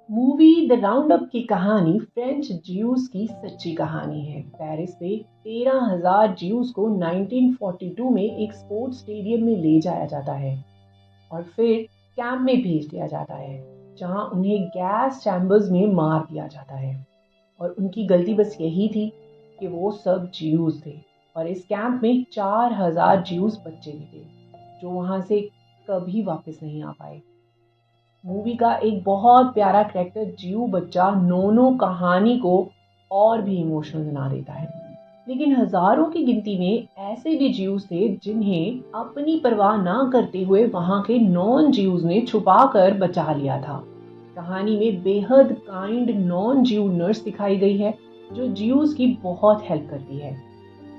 Movie the round up की कहानी French Jews की सच्ची कहानी है। पेरिस में 13,000 ज्यूज को 1942 में एक स्पोर्ट्स स्टेडियम में ले जाया जाता है और फिर कैंप में भेज दिया जाता है, जहां उन्हें गैस चैम्बर्स में मार दिया जाता है। और उनकी गलती बस यही थी कि वो सब ज्यूज थे और इस कैंप में 4,000 ज्यूज बच्चे भी थे, जो वहां से कभी वापस नहीं आ पाए। मूवी का एक बहुत प्यारा कैरेक्टर जीव बच्चा नोनो कहानी को और भी इमोशनल बना देता है। लेकिन हजारों की गिनती में ऐसे भी जीव्स थे जिन्हें अपनी परवाह ना करते हुए वहां के नॉन जीव्स ने छुपा कर बचा लिया था। कहानी में बेहद काइंड नॉन जीव नर्स दिखाई गई है, जो जीव्स की बहुत हेल्प करती है।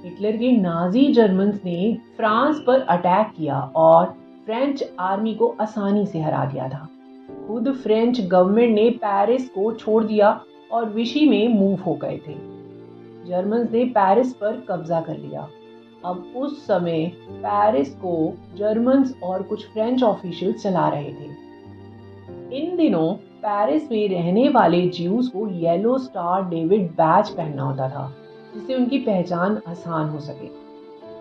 हिटलर के नाजी जर्मन्स ने फ्रांस पर अटैक किया और फ्रेंच आर्मी को आसानी से हरा दिया था। खुद फ्रेंच गवर्नमेंट ने पेरिस को छोड़ दिया और विशी में मूव हो गए थे। जर्मन्स ने पेरिस पर कब्जा कर लिया। अब उस समय पेरिस को जर्मन्स और कुछ फ्रेंच ऑफिशियल चला रहे थे। इन दिनों पेरिस में रहने वाले ज्यूज को येलो स्टार डेविड बैज पहनना होता था, जिससे उनकी पहचान आसान हो सके।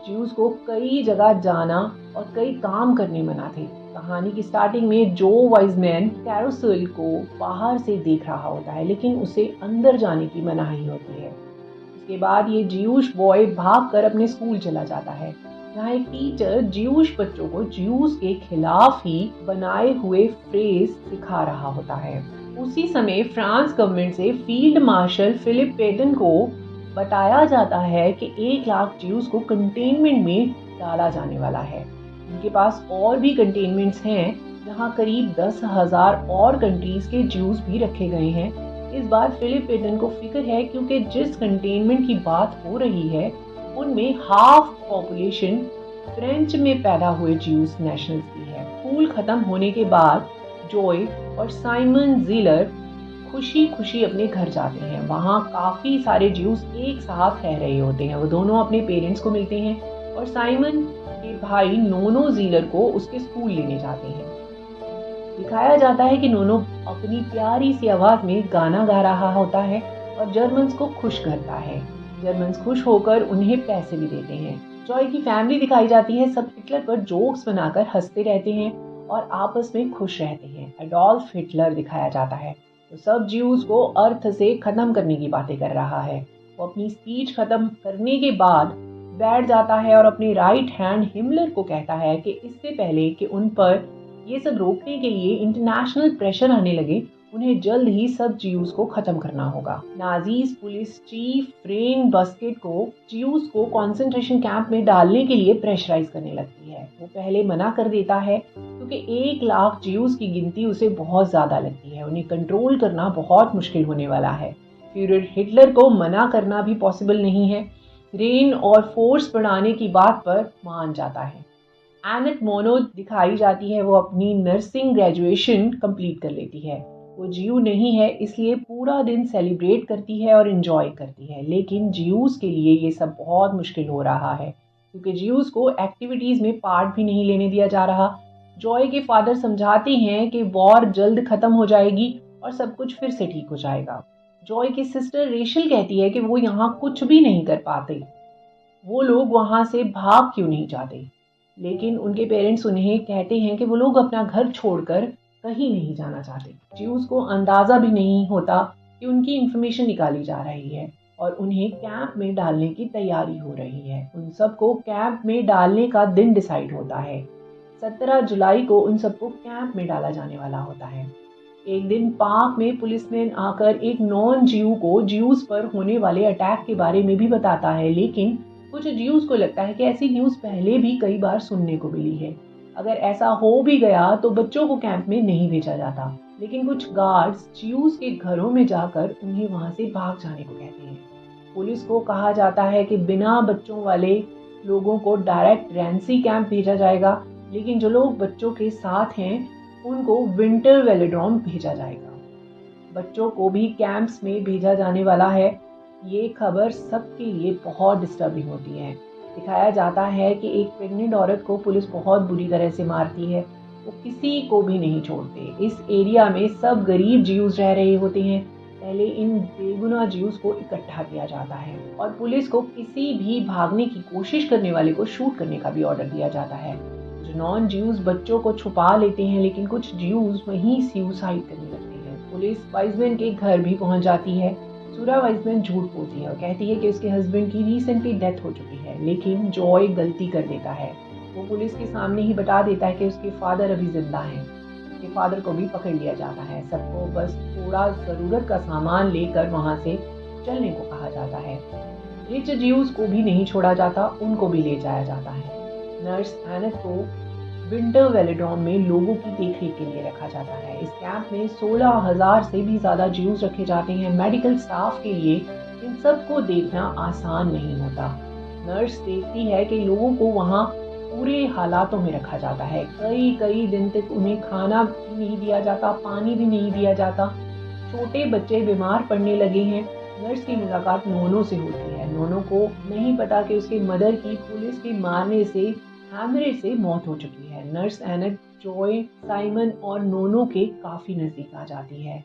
ज्यूज को कई जगह जाना और कई काम करने मना थे। कहानी की स्टार्टिंग में जो वाइजमैन कैरोसेल को बाहर से देख रहा होता है, लेकिन उसे अंदर जाने की मनाही होती है। उसके बाद ये ज्यूश बॉय भागकर अपने स्कूल चला जाता है, जहाँ एक टीचर ज्यूश बच्चों को ज्यूस के खिलाफ ही बनाए हुए फ्रेज सिखा रहा होता है। उसी समय फ्रांस गवर्नमेंट से फील्ड मार्शल फिलिप पेटन को बताया जाता है कि 1 लाख ज्यूज को कंटेनमेंट में डाला जाने वाला है। उनके पास और भी कंटेनमेंट्स हैं, जहां करीब 10,000 और कंट्रीज के ज्यूज भी रखे गए हैं। इस बार फिलिप पेटन को फिक्र है, क्योंकि जिस कंटेनमेंट की बात हो रही है उनमें हाफ पॉपुलेशन फ्रेंच में पैदा हुए ज्यूज नेशनल्स की है। स्कूल खत्म होने के बाद जॉय और साइमन जीलर खुशी खुशी अपने घर जाते हैं। वहाँ काफी सारे ज्यूस एक साथ रह रहे होते हैं। वो दोनों अपने पेरेंट्स को मिलते हैं और साइमन के भाई नोनो जीलर को उसके स्कूल लेने जाते हैं। दिखाया जाता है कि नोनो अपनी प्यारी सी आवाज में गाना गा रहा होता है और जर्मन्स को खुश करता है। जर्मन्स खुश होकर उन्हें पैसे भी देते हैं। जॉय की फैमिली दिखाई जाती है। सब हिटलर पर जोक्स बनाकर हंसते रहते हैं और आपस में खुश रहते हैं। एडोल्फ हिटलर दिखाया जाता है, तो सब ज्यूज को अर्थ से खत्म करने की बातें कर रहा है। वो अपनी स्पीच खत्म करने के बाद बैठ जाता है और अपने राइट हैंड हिमलर को कहता है कि इससे पहले कि उन पर ये सब रोकने के लिए इंटरनेशनल प्रेशर आने लगे, उन्हें जल्द ही सब ज्यूज को खत्म करना होगा। नाजीज पुलिस चीफ फ्रेन बस्केट को ज्यूज को कंसंट्रेशन कैंप में डालने के लिए प्रेशराइज करने लगती है। वो पहले मना कर देता है, क्योंकि 1 लाख ज्यूज की गिनती उसे बहुत ज्यादा लगती है। उन्हें कंट्रोल करना बहुत मुश्किल होने वाला है। फ्यूरर हिटलर को मना करना भी पॉसिबल नहीं है। रेन और फोर्स बढ़ाने की बात पर मान जाता है। एनेट मोनो दिखाई जाती है। वो अपनी नर्सिंग ग्रेजुएशन कंप्लीट कर लेती है। वो जीव नहीं है, इसलिए पूरा दिन सेलिब्रेट करती है और एंजॉय करती है। लेकिन जीव्स के लिए ये सब बहुत मुश्किल हो रहा है, क्योंकि जीव्स को एक्टिविटीज में पार्ट भी नहीं लेने दिया जा रहा। जॉय के फादर समझाते हैं कि वॉर जल्द खत्म हो जाएगी और सब कुछ फिर से ठीक हो जाएगा। जॉय की सिस्टर रेशल कहती है कि वो यहाँ कुछ भी नहीं कर पाते, वो लोग वहां से भाग क्यों नहीं जाते। लेकिन उनके पेरेंट्स उन्हें कहते हैं कि वो लोग अपना घर छोड़कर कहीं नहीं जाना चाहते। ज्यूज को अंदाजा भी नहीं होता कि उनकी इंफॉर्मेशन निकाली जा रही है और उन्हें कैंप में डालने की तैयारी हो रही है। उन सबको कैंप में डालने का दिन डिसाइड होता है। 17 जुलाई को उन सबको कैंप में डाला जाने वाला होता है। एक दिन पार्क में पुलिसमैन आकर एक नॉन ज्यू को ज्यूज पर होने वाले अटैक के बारे में भी बताता है, लेकिन कुछ ज्यूज को लगता है कि ऐसी न्यूज पहले भी कई बार सुनने को मिली है। अगर ऐसा हो भी गया तो बच्चों को कैंप में नहीं भेजा जाता। लेकिन कुछ गार्ड्स ज्यूज के घरों में जाकर उन्हें वहां से भाग जाने को कहते हैं। पुलिस को कहा जाता है कि बिना बच्चों वाले लोगों को डायरेक्ट रैंसी कैंप भेजा जाएगा, लेकिन जो लोग बच्चों के साथ हैं उनको विंटर वेलोड्रोम भेजा जाएगा। बच्चों को भी कैंप्स में भेजा जाने वाला है। ये खबर सबके लिए बहुत डिस्टर्बिंग होती है। दिखाया जाता है कि एक प्रेग्नेंट औरत को पुलिस बहुत बुरी तरह से मारती है। वो किसी को भी नहीं छोड़ते। इस एरिया में सब गरीब ज्यूज रह रहे होते हैं। पहले इन बेगुनाह ज्यूज को इकट्ठा किया जाता है और पुलिस को किसी भी भागने की कोशिश करने वाले को शूट करने का भी ऑर्डर दिया जाता है। जो नॉन ज्यूज बच्चों को छुपा लेते हैं, लेकिन कुछ ज्यूज वहीं सुसाइड करने लगते हैं। पुलिस वाइजमैन के घर भी पहुंच जाती है। सूरा वाइजमैन झूठ बोलती है और कहती है कि उसके हस्बैंड की रिसेंटली डेथ हो चुकी है, लेकिन जॉय गलती कर देता है। वो पुलिस के सामने ही बता देता है कि उसके फादर अभी जिंदा हैं। उसके फादर को भी पकड़ लिया जाता है। सबको बस थोड़ा ज़रूरत का सामान लेकर वहाँ से चलने को कहा जाता है। रिच ज्यूज को भी नहीं छोड़ा जाता, उनको भी ले जाया जाता है। नर्स एनेट को विंटर वेलोड्रोम में लोगों की देखरेख के लिए रखा जाता है। इस कैंप में 16,000 से भी ज़्यादा ज्यूज रखे जाते हैं। मेडिकल स्टाफ के लिए इन सबको देखना आसान नहीं होता। नर्स देखती है कि लोगों को वहाँ पूरे हालातों में रखा जाता है। कई दिन तक उन्हें खाना भी नहीं दिया जाता, पानी भी नहीं दिया जाता। छोटे बच्चे बीमार पड़ने लगे हैं। नर्स की मुलाकात नोनो से होती है। नोनो को नहीं पता कि उसके मदर की पुलिस के मारने से हैमरेज से मौत हो चुकी है। नर्स एनेट जॉय, साइमन और नोनो के काफी नजदीक आ जाती है।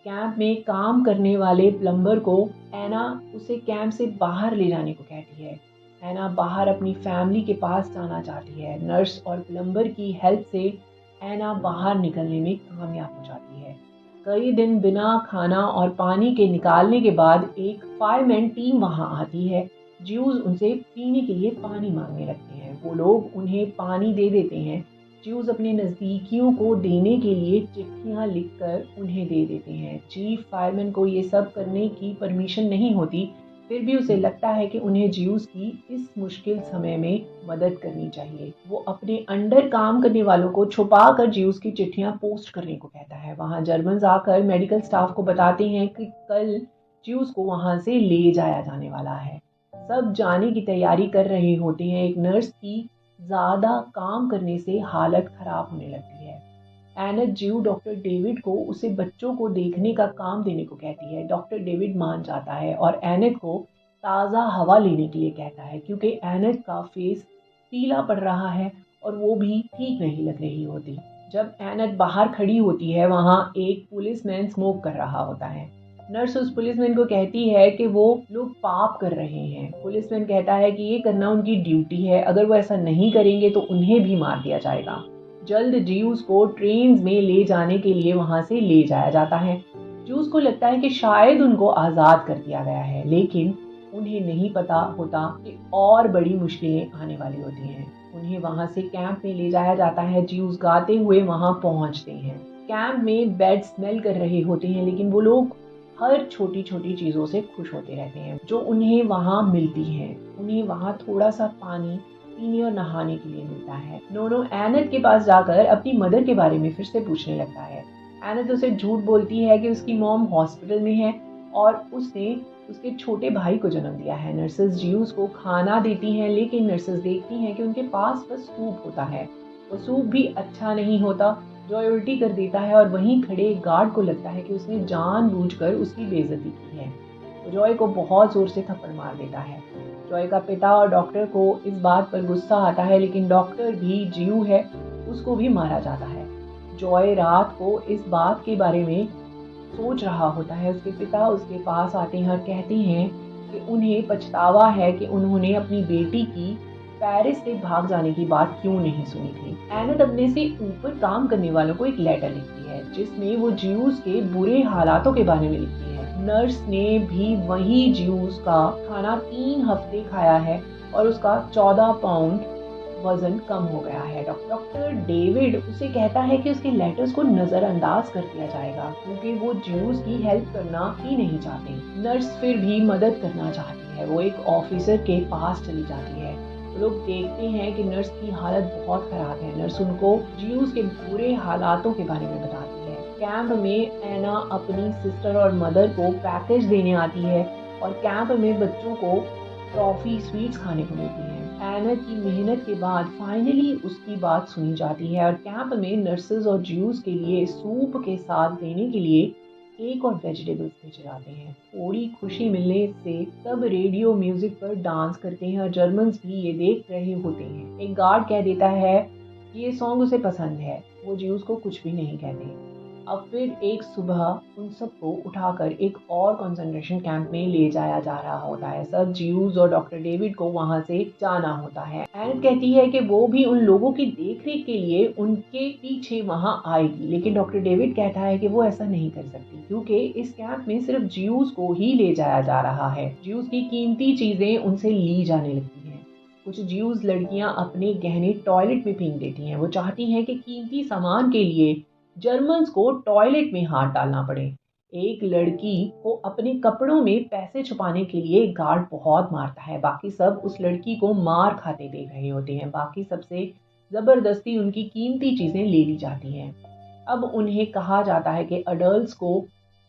कैंप में काम करने वाले प्लम्बर को एना उसे कैंप से बाहर ले जाने को कहती है। एना बाहर अपनी फैमिली के पास जाना चाहती है। नर्स और प्लम्बर की हेल्प से एना बाहर निकलने में कामयाब हो जाती है। कई दिन बिना खाना और पानी के निकालने के बाद एक फायरमैन टीम वहां आती है। ज्यूज उनसे पीने के लिए पानी मांगने लगते हैं। वो लोग उन्हें पानी दे देते हैं। ज्यूज अपने नज़दीकियों को देने के लिए चिट्ठियां लिखकर उन्हें दे देते हैं। चीफ फायरमैन को ये सब करने की परमिशन नहीं होती, फिर भी उसे लगता है कि उन्हें ज्यूज की इस मुश्किल समय में मदद करनी चाहिए। वो अपने अंडर काम करने वालों को छुपा कर ज्यूज की चिट्ठियां पोस्ट करने को कहता है। वहां जर्मन्स आकर मेडिकल स्टाफ को बताते हैं कि कल ज्यूज को वहां से ले जाया जाने वाला है। सब जाने की तैयारी कर रहे होते हैं। एक नर्स की ज्यादा काम करने से हालत खराब होने लगती है। एनेट ज्यू डॉक्टर डेविड को उसे बच्चों को देखने का काम देने को कहती है। डॉक्टर डेविड मान जाता है और एनेट को ताज़ा हवा लेने के लिए कहता है, क्योंकि एनेट का फेस पीला पड़ रहा है और वो भी ठीक नहीं लग रही होती। जब एनेट बाहर खड़ी होती है, वहाँ एक पुलिसमैन स्मोक कर रहा होता है। नर्स उस पुलिसमैन को कहती है कि वो लोग पाप कर रहे हैं। पुलिसमैन कहता है कि ये करना उनकी ड्यूटी है, अगर वो ऐसा नहीं करेंगे तो उन्हें भी मार दिया जाएगा। जल्द ज्यूज को ट्रेन में ले जाने के लिए वहां से ले जाया जाता है। ज्यूज को लगता है कि शायद उनको आज़ाद कर दिया गया है, लेकिन उन्हें नहीं पता होता कि और बड़ी मुश्किलें आने वाली होती हैं। उन्हें वहां से कैंप में ले जाया जाता है। ज्यूज गाते हुए वहां पहुंचते हैं। कैंप में बेड स्मेल कर रहे होते हैं, लेकिन वो लोग हर छोटी छोटी चीज़ों से खुश होते रहते हैं जो उन्हें वहाँ मिलती हैं। उन्हें वहाँ थोड़ा सा पानी पीने और नहाने के लिए मिलता है। नोनो एनेट के पास जाकर अपनी मदर के बारे में फिर से पूछने लगता है। एनेट उसे झूठ बोलती है कि उसकी मॉम हॉस्पिटल में है और उसने उसके छोटे भाई को जन्म दिया है। नर्सेस ज्यूज को खाना देती हैं, लेकिन नर्सेस देखती हैं कि उनके पास बस सूप होता है। वो सूप भी अच्छा नहीं होता। जॉय उल्टी कर देता है और वहीं खड़े एक गार्ड को लगता है कि उसने जानबूझकर उसकी बेइज्जती की है। वो जॉय को बहुत जोर से थप्पड़ मार देता है। जॉय का पिता और डॉक्टर को इस बात पर गुस्सा आता है, लेकिन डॉक्टर भी ज्यू है, उसको भी मारा जाता है। जॉय रात को इस बात के बारे में सोच रहा होता है। उसके पिता उसके पास आते हैं और कहते हैं कि उन्हें पछतावा है कि उन्होंने अपनी बेटी की पेरिस से भाग जाने की बात क्यों नहीं सुनी थी। एनेट अपने से ऊपर काम करने वालों को एक लेटर लिखती है, जिसमें वो ज्यूज के बुरे हालातों के बारे में लिखती है। नर्स ने भी वही ज्यूज का खाना 3 हफ्ते खाया है और उसका 14 पाउंड वजन कम हो गया है। डॉक्टर डेविड उसे कहता है कि उसके लेटर्स को नजरअंदाज कर दिया जाएगा, क्योंकि वो ज्यूज की हेल्प करना ही नहीं चाहते। नर्स फिर भी मदद करना चाहती है। वो एक ऑफिसर के पास चली जाती है। लोग देखते हैं कि नर्स की हालत बहुत खराब है। नर्स उनको ज्यूज के बुरे हालातों के बारे में बताती है। कैंप में एना अपनी सिस्टर और मदर को पैकेज देने आती है और कैंप में बच्चों को टॉफी स्वीट्स खाने को मिलती है। एना की मेहनत के बाद फाइनली उसकी बात सुनी जाती है और कैंप में नर्सेज और ज्यूज के लिए सूप के साथ देने के लिए केक और वेजिटेबल्स भेजे जाते हैं। थोड़ी खुशी मिलने से सब रेडियो म्यूजिक पर डांस करते हैं और जर्मन्स भी ये देख रहे होते हैं। एक गार्ड कह देता है कि ये सॉन्ग उसे पसंद है। वो ज्यूस को कुछ भी नहीं कहते। अब फिर एक सुबह उन सबको उठाकर एक और कंसंट्रेशन कैंप में ले जाया जा रहा होता है। सब ज्यूस और डॉक्टर डेविड को वहां से जाना होता है। एन कहती है कि वो भी उन लोगों की देखरेख के लिए उनके पीछे वहां आएगी, लेकिन डॉक्टर डेविड कहता है कि वो ऐसा नहीं कर सकती क्योंकि इस कैंप में सिर्फ ज्यूस को ही ले जाया जा रहा है। ज्यूस की कीमती चीजें उनसे ली जाने लगती हैं। कुछ ज्यूस लड़कियां अपने गहने टॉयलेट में फेंक देती हैं। वो चाहती हैं कि कीमती सामान के लिए जर्मन्स को टॉयलेट में हाथ डालना पड़े। एक लड़की को अपने कपड़ों में पैसे छुपाने के लिए गार्ड बहुत मारता है। बाकी सब उस लड़की को मार खाते देख रहे होते हैं। बाकी सबसे जबरदस्ती उनकी कीमती चीजें ले ली जाती हैं। अब उन्हें कहा जाता है कि अडल्ट्स को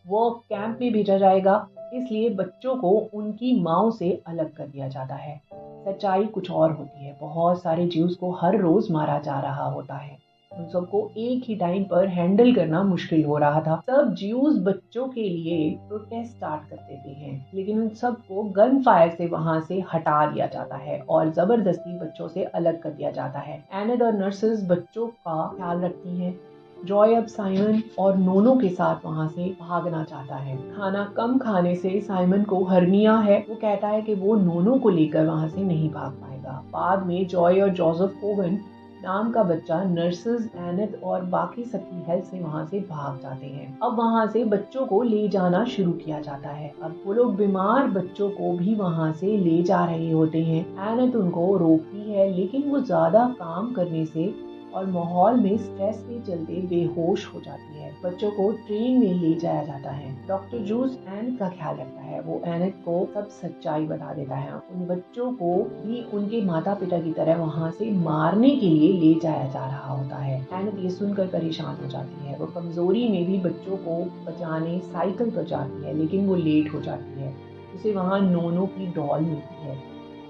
वो कैंप में भेजा जाएगा, इसलिए बच्चों को उनकी माओ से अलग कर दिया जाता है। सच्चाई कुछ और होती है। बहुत सारे ज्यूस को हर रोज मारा जा रहा होता है। उन सबको एक ही टाइम पर हैंडल करना मुश्किल हो रहा था। सब ज्यूस बच्चों के लिए प्रोटेस्ट स्टार्ट कर देते हैं, लेकिन उन सबको गन फायर से वहां से हटा दिया जाता है और जबरदस्ती बच्चों से अलग कर दिया जाता है। एनेट और नर्सेस बच्चों का ख्याल रखती हैं। जॉय अब साइमन और नोनो के साथ वहां से भागना चाहता है। खाना कम खाने से साइमन को हर्निया है। वो कहता है कि वो नोनो को लेकर वहां से नहीं भाग पाएगा। बाद में जॉय और जोसेफ कोवन नाम का बच्चा नर्सेस, एनेट और बाकी सबकी हेल्प से वहां से भाग जाते हैं। अब वहां से बच्चों को ले जाना शुरू किया जाता है। अब वो लोग बीमार बच्चों को भी वहां से ले जा रहे होते हैं। एनेट उनको रोकती है, लेकिन वो ज्यादा काम करने से और माहौल में स्ट्रेस के चलते बेहोश हो जाती है। बच्चों को ट्रेन में ले जाया जाता है। डॉक्टर जूस एनेट का ख्याल रखता है। वो एनेट को सब सच्चाई बता देता है। उन बच्चों को भी उनके माता पिता की तरह वहां से मारने के लिए ले जाया जा रहा होता है। एनेट ये सुनकर परेशान हो जाती है। वो कमजोरी में भी बच्चों को बचाने साइकिल पर जाती है, लेकिन वो लेट हो जाती है। उसे वहां नोनो की डॉल मिलती है।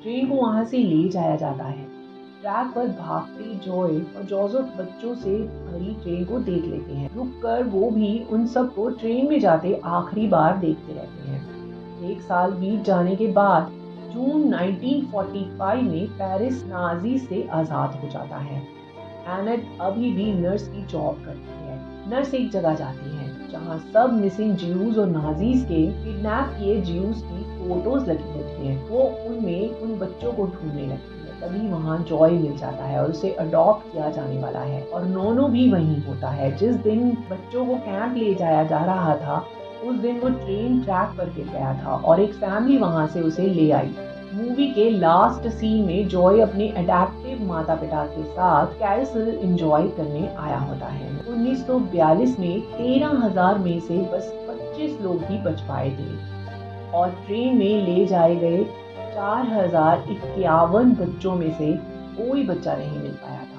ट्रेन को वहां से ले जाया जाता है। ट्रैक पर भागते जॉय और जोसेफ बच्चों से भरी ट्रेन को देख लेते हैं। रुककर वो भी उन सबको ट्रेन में जाते आखिरी बार देखते रहते हैं। एक साल बीत जाने के बाद जून 1945 में पेरिस नाजी से आजाद हो जाता है। एनेट अभी भी नर्स की जॉब करती है। नर्स एक जगह जाती है जहां सब मिसिंग ज्यूज और नाजीज के किडनैप किए ज्यूज की फोटोज लगी होती हैं। वो उनमें उन बच्चों को ढूंढने लगती है। तभी वहां जॉय मिल जाता है और उसे अडॉप्ट किया जाने वाला है। और नोनो भी वहीं होता है। जिस दिन बच्चों को कैंप ले जाया जा रहा था, उस दिन वो ट्रेन ट्रैक पर गिर गया था और एक फैमिली वहां से उसे ले आई। मूवी के लास्ट सीन में जॉय अपने अडैप्टिव माता पिता के साथ कैरसल एंजॉय करने आया होता है। 1942 में 13,000 में से बस 25 लोग ही बच पाए थे और ट्रेन में ले जाए गए 4,051 बच्चों में से कोई बच्चा नहीं मिल पाया था।